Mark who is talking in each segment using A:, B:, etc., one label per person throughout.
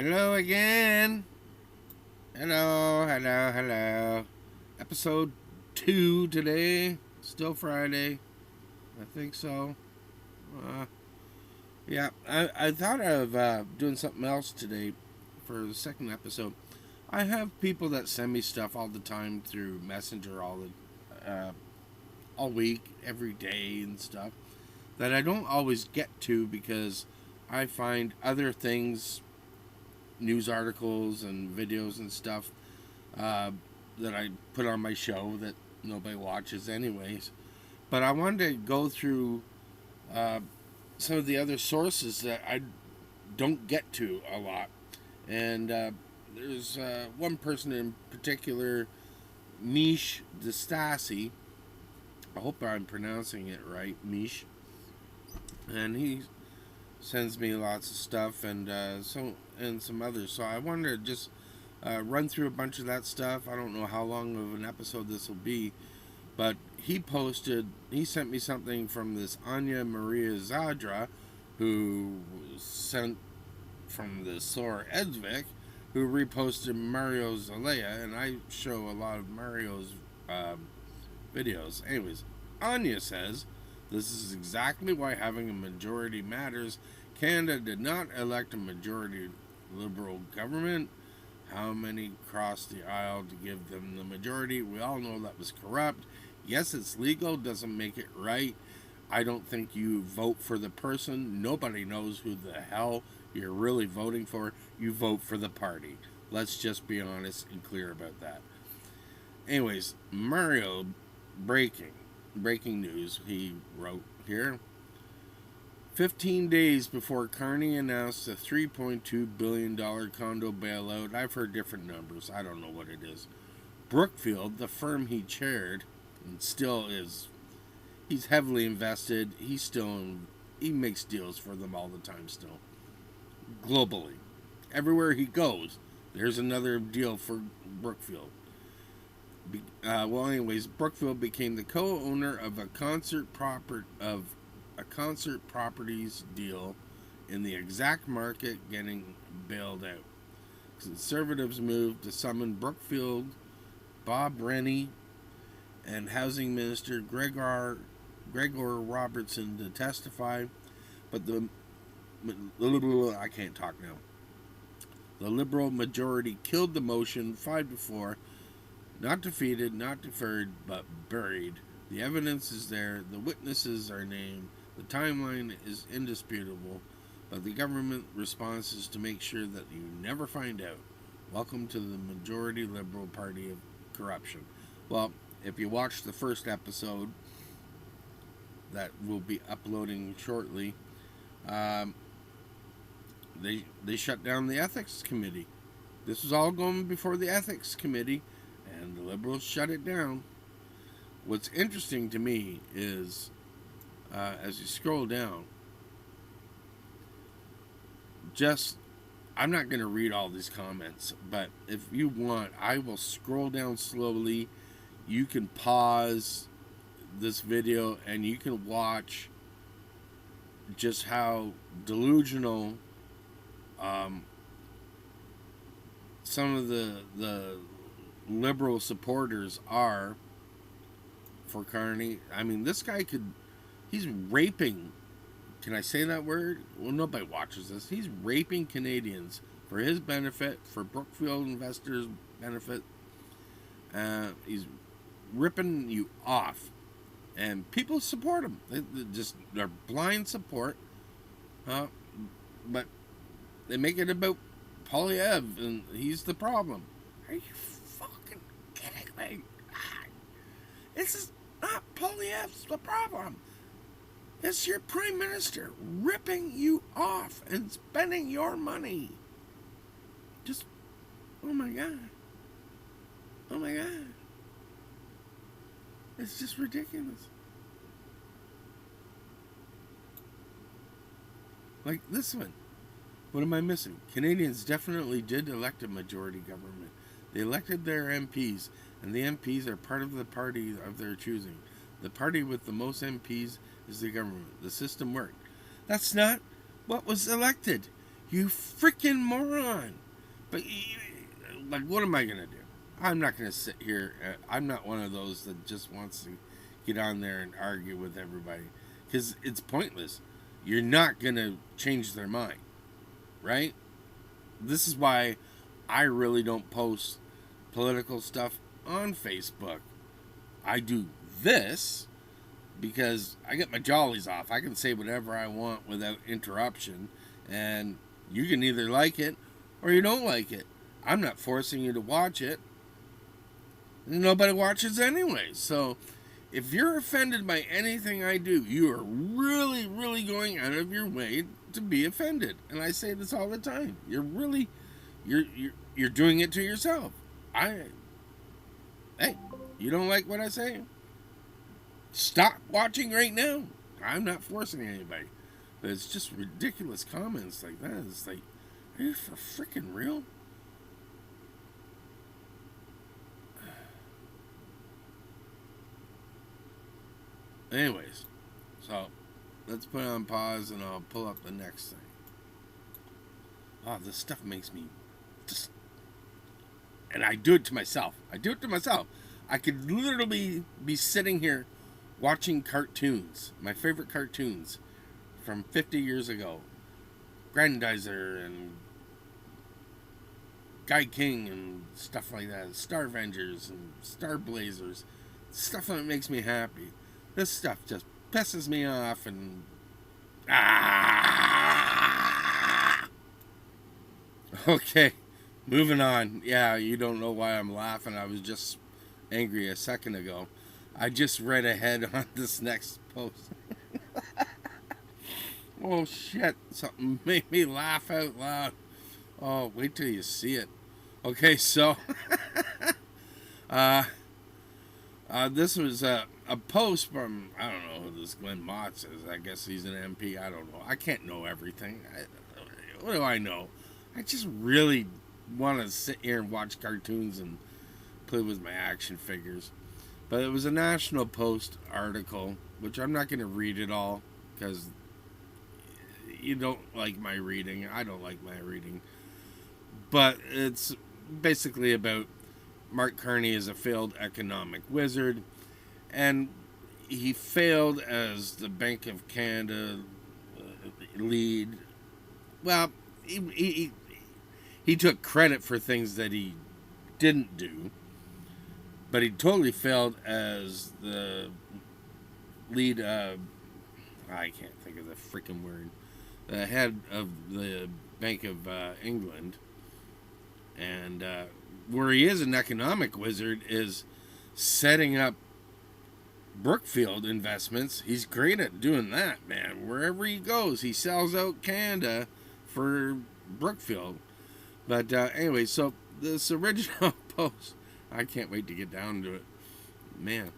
A: Hello again. Hello. Episode 2 today. Still Friday. I think so. Uh, yeah, I thought of doing something else today for the second episode. I have people that send me stuff all the time through Messenger all week, every day and stuff that I don't always get to because I find other things, news articles and videos and stuff uh, that I put on my show that nobody watches anyways. But I wanted to go through uh, some of the other sources that I don't get to a lot. And there's one person in particular, Mish Destasi. I hope I'm pronouncing it right, Mish. And he sends me lots of stuff and some others. So I wanted to just run through a bunch of that stuff. I don't know how long of an episode this will be, but he sent me something from this Anya Maria Zadra, who was sent from the Sor Edvik, who reposted Mario Zalea, and I show a lot of Mario's videos. Anyways, Anya says, this is exactly why having a majority matters. Canada did not elect a majority Liberal government. How many crossed the aisle to give them the majority? We all know that was corrupt. Yes, it's legal, doesn't make it right. I don't think you vote for the person. Nobody knows who the hell you're really voting for. You vote for the party. Let's just be honest and clear about that. Anyways, Mario breaking news, he wrote here. 15 days before Carney announced a $3.2 billion condo bailout, I've heard different numbers. I don't know what it is. Brookfield, the firm he chaired, and still is, he's heavily invested. He makes deals for them all the time still. Globally. Everywhere he goes, there's another deal for Brookfield. Anyways, Brookfield became the co-owner of a concert properties deal in the exact market getting bailed out. Conservatives moved to summon Brookfield, Bob Rennie, and Housing Minister Gregor Robertson to testify, but I can't talk now. The Liberal majority killed the motion 5-4. Not defeated, not deferred, but buried. The evidence is there, the witnesses are named, the timeline is indisputable, but the government response is to make sure that you never find out. Welcome to the majority Liberal Party of corruption. Well, if you watch the first episode that we'll be uploading shortly, they shut down the ethics committee. This was all going before the ethics committee, and the Liberals shut it down. What's interesting to me is, as you scroll down, I'm not going to read all these comments, but if you want, I will scroll down slowly. You can pause this video and you can watch just how delusional some of the Liberal supporters are for Carney. I mean, this guy he's raping, can I say that word? Well, nobody watches this. He's raping Canadians for his benefit, for Brookfield investors' benefit. He's ripping you off. And people support him. They're blind support. But they make it about Polyev, and he's the problem. Are you fucking kidding me? This is not Poilievre's the problem. It's your prime minister ripping you off and spending your money. Just, oh my God. Oh my God. It's just ridiculous. Like this one. What am I missing? Canadians definitely did elect a majority government. They elected their MPs, and the MPs are part of the party of their choosing. The party with the most MPs is the government. The system worked. That's not what was elected. You freaking moron. But, like, what am I going to do? I'm not going to sit here. I'm not one of those that just wants to get on there and argue with everybody. Because it's pointless. You're not going to change their mind. Right? This is why I really don't post political stuff on Facebook. I do this because I get my jollies off. I can say whatever I want without interruption. And you can either like it or you don't like it. I'm not forcing you to watch it. Nobody watches anyway. So if you're offended by anything I do, you are really, really going out of your way to be offended. And I say this all the time. You're doing it to yourself. Hey, you don't like what I say? Stop watching right now. I'm not forcing anybody. But it's just ridiculous comments like that. It's like, are you for freaking real? Anyways, so let's put it on pause and I'll pull up the next thing. Oh, this stuff makes me just... And I do it to myself. I could literally be sitting here watching cartoons, my favorite cartoons from 50 years ago. Grandizer and Guy King and stuff like that. Star Avengers and Star Blazers. Stuff that makes me happy. This stuff just pisses me off and... Okay, moving on. Yeah, you don't know why I'm laughing. I was just angry a second ago. I just read ahead on this next post. Oh, shit. Something made me laugh out loud. Oh, wait till you see it. Okay, so... this was a post from, I don't know who this Glenn Motz is. I guess he's an MP. I don't know. I can't know everything. What do I know? I just really want to sit here and watch cartoons and play with my action figures. But it was a National Post article, which I'm not going to read it all because you don't like my reading. I don't like my reading. But it's basically about Mark Carney is a failed economic wizard, and he failed as the Bank of Canada lead. Well, he took credit for things that he didn't do, but he totally failed as the lead. I can't think of the freaking word. The head of the Bank of England, and where he is an economic wizard is setting up Brookfield investments. He's great at doing that, man. Wherever he goes, he sells out Canada for Brookfield. But anyway, so this original post, I can't wait to get down to it. Man.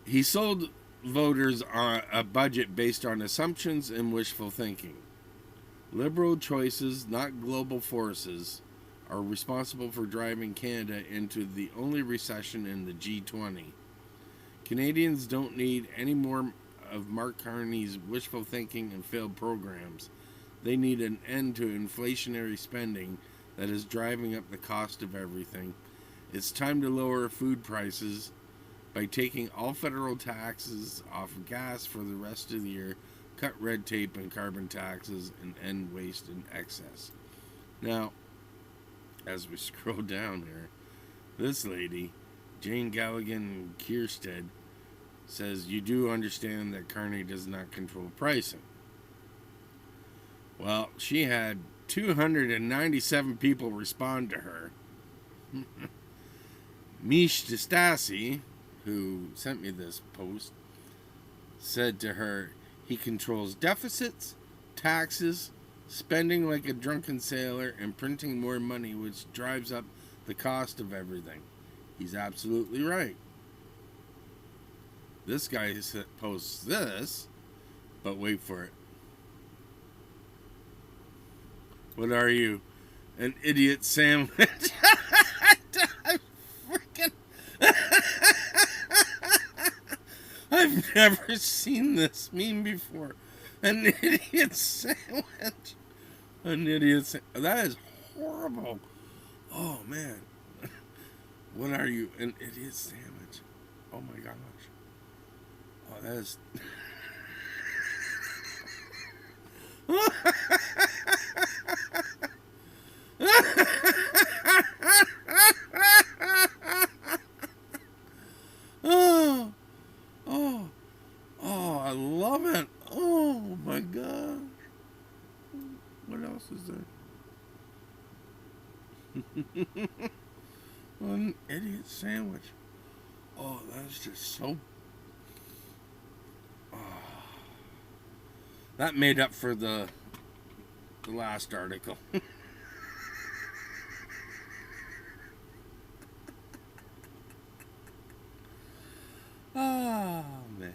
A: He sold voters a budget based on assumptions and wishful thinking. Liberal choices, not global forces, are responsible for driving Canada into the only recession in the G20. Canadians don't need any more of Mark Carney's wishful thinking and failed programs. They need an end to inflationary spending that is driving up the cost of everything. It's time to lower food prices by taking all federal taxes off of gas for the rest of the year, cut red tape and carbon taxes, and end waste and excess. Now, as we scroll down here, this lady, Jane Galligan Kierstead, says, you do understand that Carney does not control pricing. Well, she had 297 people respond to her. Mish Destasi, who sent me this post, said to her, he controls deficits, taxes, spending like a drunken sailor, and printing more money, which drives up the cost of everything. He's absolutely right. This guy posts this, but wait for it. What are you? An idiot sandwich? I've never seen this meme before. An idiot sandwich. An idiot. That is horrible. Oh, man. What are you? An idiot sandwich. Oh, my gosh. Oh, that is... oh, oh, oh, I love it. Oh, my gosh. What else is there? An idiot sandwich. Oh, that's just so... Oh. That made up for the last article. Oh, man.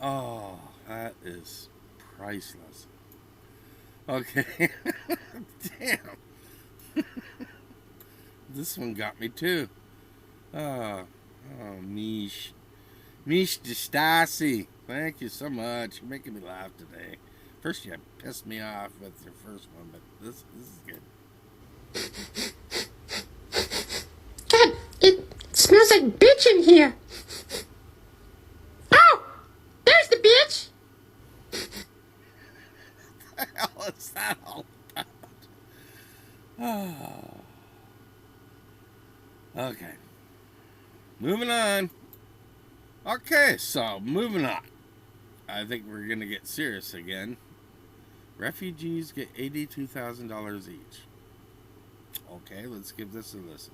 A: Oh, that is priceless. Okay. Damn. This one got me too. Oh, Mish Stasi. Thank you so much. You're making me laugh today. First you pissed me off with your first one, but this is good.
B: God, it smells like bitch in here. Oh, there's the bitch.
A: What the hell is that all about? Oh. Okay. Moving on. Okay, so moving on. I think we're going to get serious again. Refugees get $82,000 each. Okay, let's give this a listen.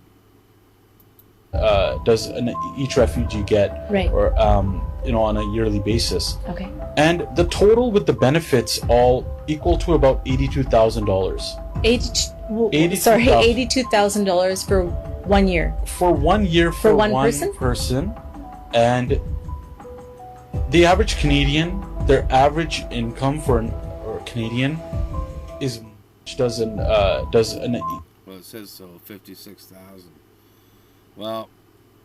C: Does each refugee get,
D: right,
C: or on a yearly basis?
D: Okay.
C: And the total with the benefits all equal to about $82,000.
D: $82,000 for 1 year.
C: For 1 year for one person. And the average Canadian, their average income for a Canadian is
A: well, it says so, 56,000. Well,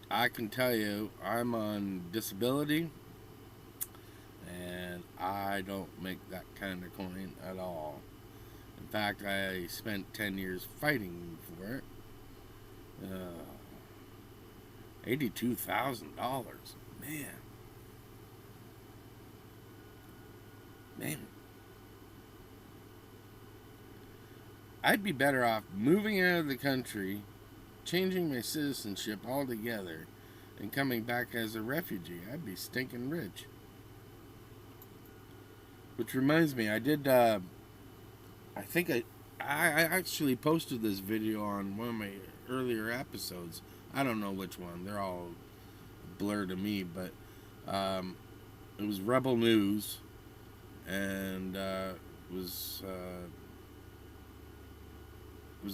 A: I can tell you, I'm on disability, and I don't make that kind of coin at all. In fact, I spent 10 years fighting for it. $82,000, man. I'd be better off moving out of the country, changing my citizenship altogether, and coming back as a refugee. I'd be stinking rich. Which reminds me, I did, I think I actually posted this video on one of my earlier episodes. I don't know which one. They're all a blur to me, but it was Rebel News, and it was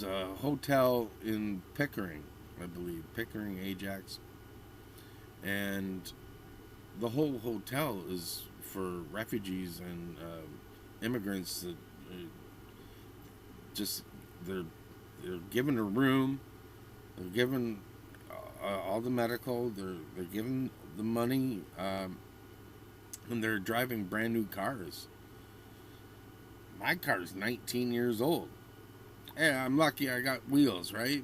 A: a hotel in Pickering, I believe, Pickering, Ajax, and the whole hotel is for refugees and immigrants that they're given a room, they're given all the medical, they're given the money, and they're driving brand new cars. My car is 19 years old. Yeah, I'm lucky I got wheels, right?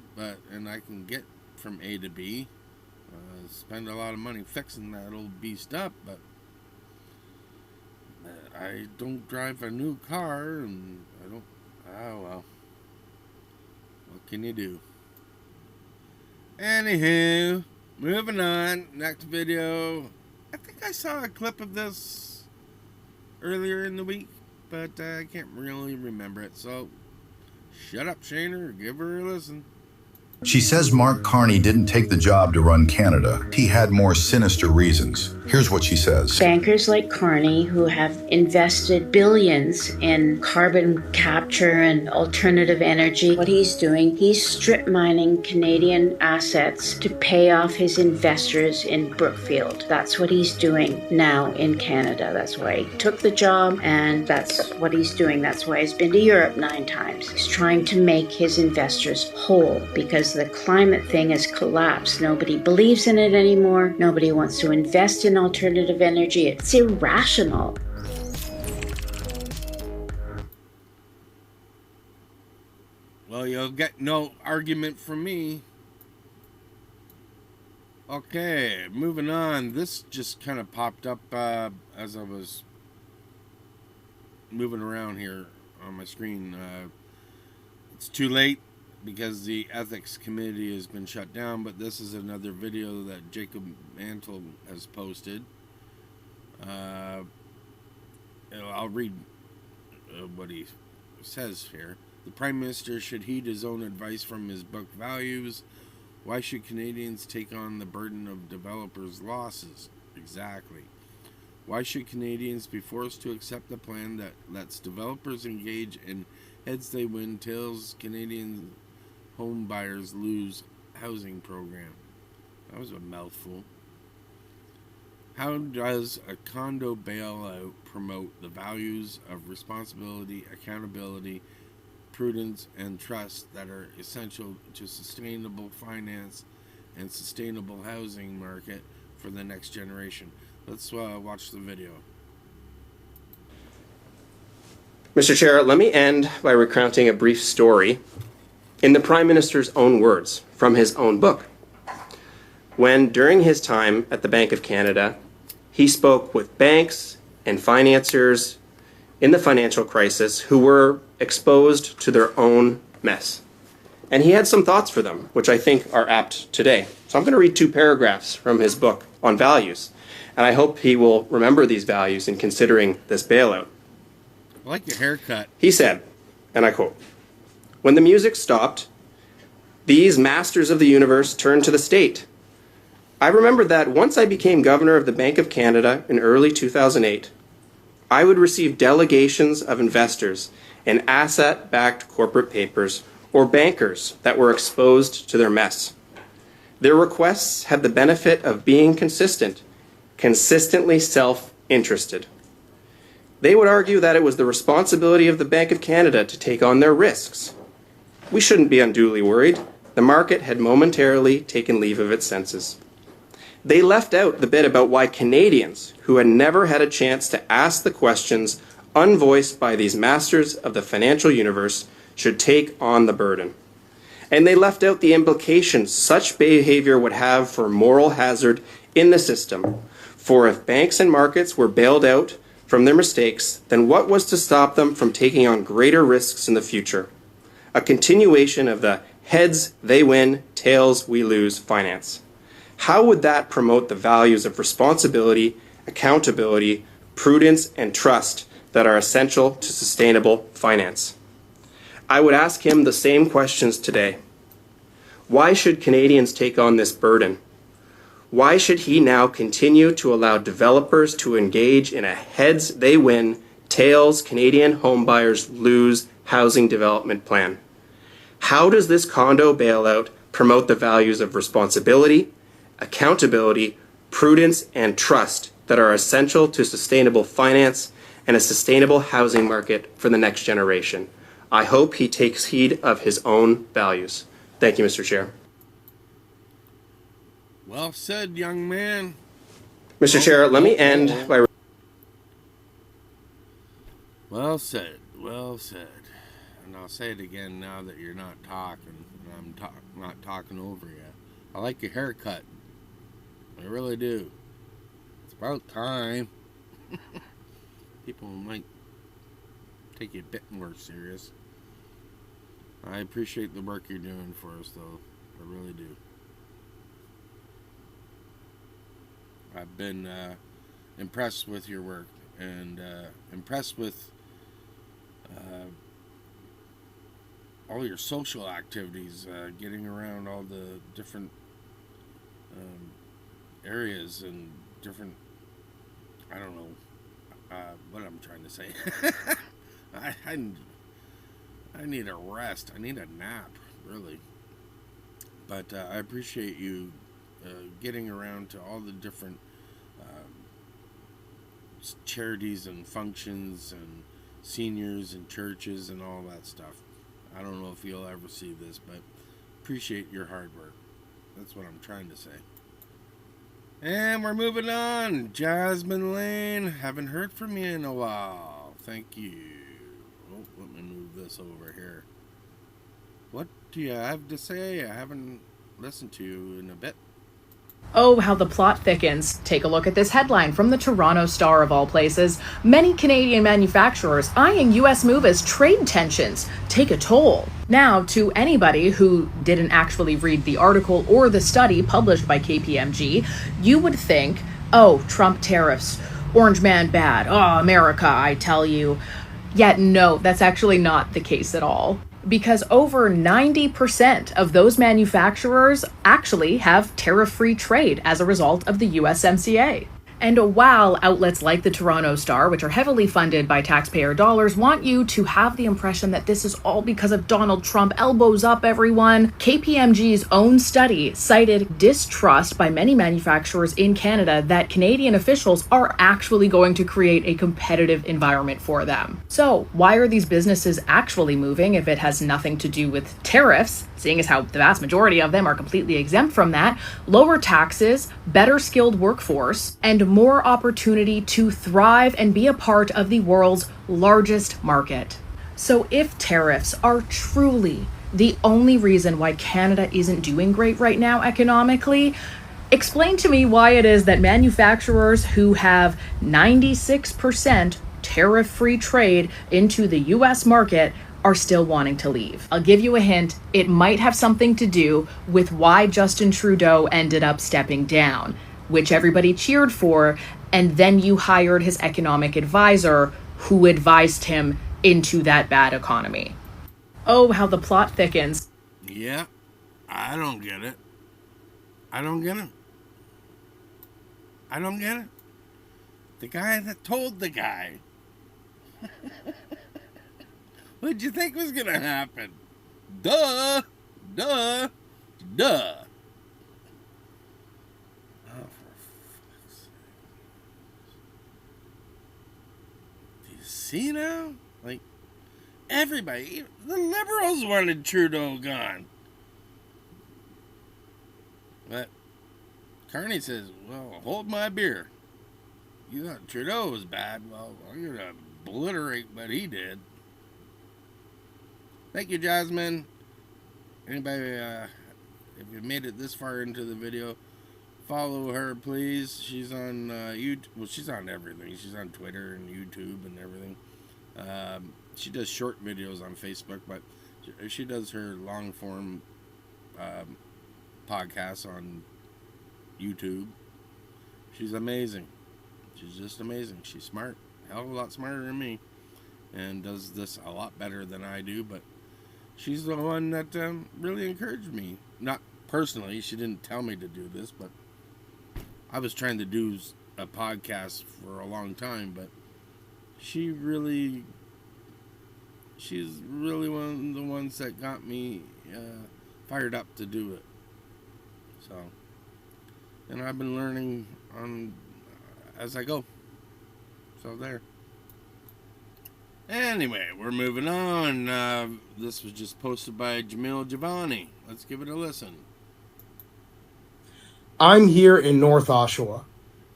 A: And I can get from A to B. Spend a lot of money fixing that old beast up, but I don't drive a new car, and I don't. Oh well. What can you do? Anywho, moving on. Next video. I think I saw a clip of this earlier in the week, but I can't really remember it. So, shut up, Shaner. Give her a listen.
E: She says Mark Carney didn't take the job to run Canada. He had more sinister reasons. Here's what she says.
F: Bankers like Carney, who have invested billions in carbon capture and alternative energy, what he's doing, he's strip mining Canadian assets to pay off his investors in Brookfield. That's what he's doing now in Canada. That's why he took the job, and that's what he's doing. That's why he's been to Europe 9 times. He's trying to make his investors whole, because the climate thing has collapsed. Nobody believes in it anymore. Nobody wants to invest in alternative energy. It's irrational.
A: Well, you'll get no argument from me. Okay, moving on. This just kind of popped up as I was moving around here on my screen. It's too late because the ethics committee has been shut down, but this is another video that Jacob Mantle has posted. I'll read what he says here. The Prime Minister should heed his own advice from his book Values. Why should Canadians take on the burden of developers' losses? Exactly. Why should Canadians be forced to accept a plan that lets developers engage in heads they win, tails Canadian home buyers lose housing program? That was a mouthful. How does a condo bailout promote the values of responsibility, accountability, prudence, and trust that are essential to sustainable finance and sustainable housing market for the next generation? Let's watch the video.
G: Mr. Chair, let me end by recounting a brief story in the Prime Minister's own words from his own book. When, during his time at the Bank of Canada, he spoke with banks and financiers in the financial crisis who were exposed to their own mess. And he had some thoughts for them, which I think are apt today. So I'm going to read 2 paragraphs from his book on values. And I hope he will remember these values in considering this bailout.
A: I like your haircut.
G: He said, and I quote, "When the music stopped, these masters of the universe turned to the state. I remember that once I became governor of the Bank of Canada in early 2008, I would receive delegations of investors in asset-backed corporate papers or bankers that were exposed to their mess. Their requests had the benefit of being consistently self-interested. They would argue that it was the responsibility of the Bank of Canada to take on their risks. We shouldn't be unduly worried. The market had momentarily taken leave of its senses. They left out the bit about why Canadians, who had never had a chance to ask the questions unvoiced by these masters of the financial universe, should take on the burden. And they left out the implications such behavior would have for moral hazard in the system. For if banks and markets were bailed out from their mistakes, then what was to stop them from taking on greater risks in the future? A continuation of the heads they win, tails we lose finance. How would that promote the values of responsibility, accountability, prudence, and trust that are essential to sustainable finance?" I would ask him the same questions today. Why should Canadians take on this burden? Why should he now continue to allow developers to engage in a heads they win, tails Canadian homebuyers lose housing development plan? How does this condo bailout promote the values of responsibility, accountability, prudence, and trust that are essential to sustainable finance and a sustainable housing market for the next generation? I hope he takes heed of his own values. Thank you, Mr. Chair.
A: Well said, young man.
G: Mr. Chair, let me end by...
A: Well said, well said. And I'll say it again now that you're not talking, and I'm not talking over you. I like your haircut. I really do. It's about time. People might take you a bit more serious. I appreciate the work you're doing for us, though. I really do. I've been impressed with your work and impressed with all your social activities, getting around all the different areas and different, I don't know what I'm trying to say. I need a rest. I need a nap, really. But I appreciate you getting around to all the different charities and functions and seniors and churches and all that stuff. I don't know if you'll ever see this, but appreciate your hard work. That's what I'm trying to say. And we're moving on. Jasmine Lane, haven't heard from you in a while. Thank you. Oh, let me move this over here. What do you have to say? I haven't listened to you in a bit.
H: Oh, how the plot thickens. Take a look at this headline from the Toronto Star of all places. Many Canadian manufacturers eyeing U.S. move as trade tensions take a toll. Now, to anybody who didn't actually read the article or the study published by KPMG, you would think, oh, Trump tariffs, Orange Man bad, oh, America, I tell you. Yet no, that's actually not the case at all. Because over 90% of those manufacturers actually have tariff-free trade as a result of the USMCA. And while outlets like the Toronto Star, which are heavily funded by taxpayer dollars, want you to have the impression that this is all because of Donald Trump, elbows up everyone, KPMG's own study cited distrust by many manufacturers in Canada that Canadian officials are actually going to create a competitive environment for them. So why are these businesses actually moving if it has nothing to do with tariffs, seeing as how the vast majority of them are completely exempt from that, lower taxes, better skilled workforce, and more opportunity to thrive and be a part of the world's largest market. So if tariffs are truly the only reason why Canada isn't doing great right now economically, explain to me why it is that manufacturers who have 96% tariff-free trade into the US market are still wanting to leave. I'll give you a hint. It might have something to do with why Justin Trudeau ended up stepping down, which everybody cheered for, and then you hired his economic advisor who advised him into that bad economy. Oh, how the plot thickens.
A: Yeah, I don't get it. I don't get it. I don't get it. The guy that told the guy. What'd you think was gonna happen? Duh! Duh! Duh! Oh, for fuck's sake. Do you see now? Like, everybody, the liberals wanted Trudeau gone. But Carney says, well, hold my beer. You thought Trudeau was bad? Well, I'm gonna obliterate what he did. Thank you, Jasmine. Anybody, if you made it this far into the video, follow her, please. She's on YouTube. Well, she's on everything. She's on Twitter and YouTube and everything. She does short videos on Facebook, but she does her long-form podcasts on YouTube. She's amazing. She's just amazing. She's smart. Hell of a lot smarter than me. And does this a lot better than I do, but she's the one that really encouraged me. Not personally, she didn't tell me to do this, but I was trying to do a podcast for a long time, but she's really one of the ones that got me fired up to do it. So, and I've been learning as I go. So there. Anyway, we're moving on. This was just posted by Jamil Giovanni. Let's give it a listen.
I: I'm here in North Oshawa,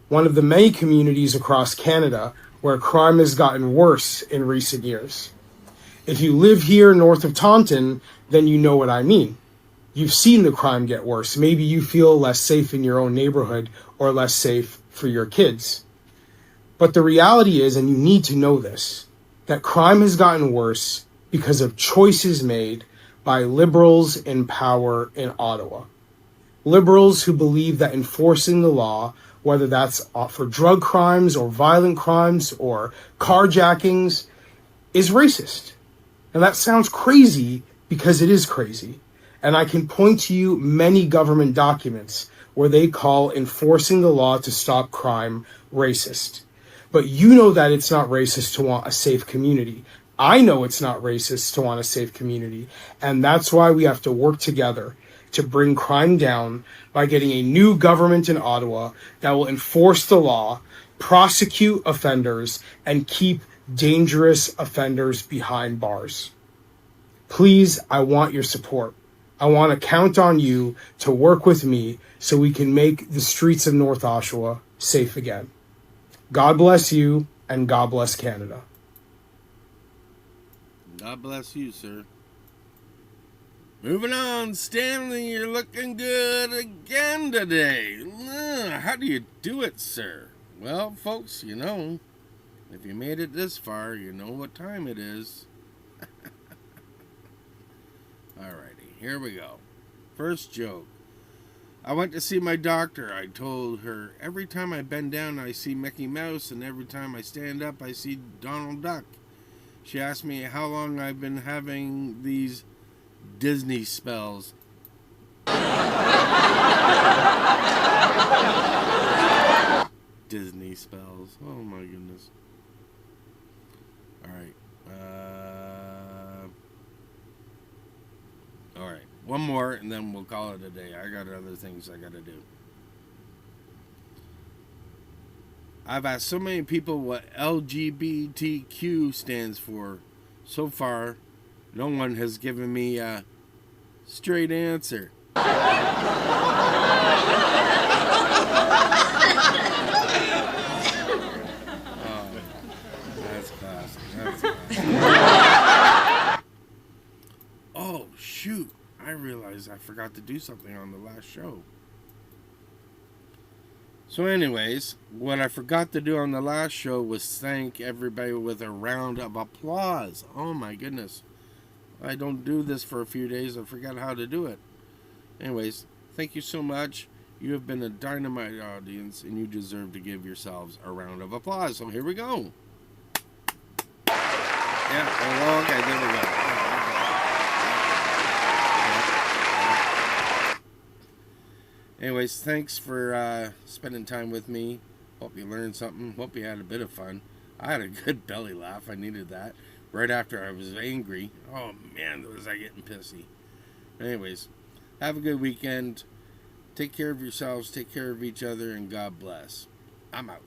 I: one of the many communities across Canada where crime has gotten worse in recent years. If you live here north of Taunton, then you know what I mean. You've seen the crime get worse. Maybe you feel less safe in your own neighborhood or less safe for your kids. But the reality is, and you need to know this, that crime has gotten worse because of choices made by liberals in power in Ottawa. Liberals who believe that enforcing the law, whether that's for drug crimes or violent crimes or carjackings, is racist. And that sounds crazy because it is crazy. And I can point to you many government documents where they call enforcing the law to stop crime racist. But you know that it's not racist to want a safe community. I know it's not racist to want a safe community. And that's why we have to work together to bring crime down by getting a new government in Ottawa that will enforce the law, prosecute offenders, and keep dangerous offenders behind bars. Please, I want your support. I want to count on you to work with me so we can make the streets of North Oshawa safe again. God bless you, and God bless Canada.
A: God bless you, sir. Moving on, Stanley, you're looking good again today. How do you do it, sir? Well, folks, you know, if you made it this far, you know what time it is. Alrighty, here we go. First joke. I went to see my doctor. I told her, every time I bend down, I see Mickey Mouse, and every time I stand up, I see Donald Duck. She asked me how long I've been having these Disney spells. Disney spells. Oh my goodness. Alright. Alright. One more and then we'll call it a day. I got other things I gotta do. I've asked so many people what LGBTQ stands for. So far, no one has given me a straight answer. That's classic. That's classic. Oh, shoot. I realized I forgot to do something on the last show. So anyways, what I forgot to do on the last show was thank everybody with a round of applause. Oh my goodness. I don't do this for a few days. I forgot how to do it. Anyways, thank you so much. You have been a dynamite audience, and you deserve to give yourselves a round of applause. So here we go. Yeah, okay, there we go. Anyways, thanks for spending time with me. Hope you learned something. Hope you had a bit of fun. I had a good belly laugh. I needed that. Right after I was angry. Oh, man, was I getting pissy. Anyways, have a good weekend. Take care of yourselves. Take care of each other. And God bless. I'm out.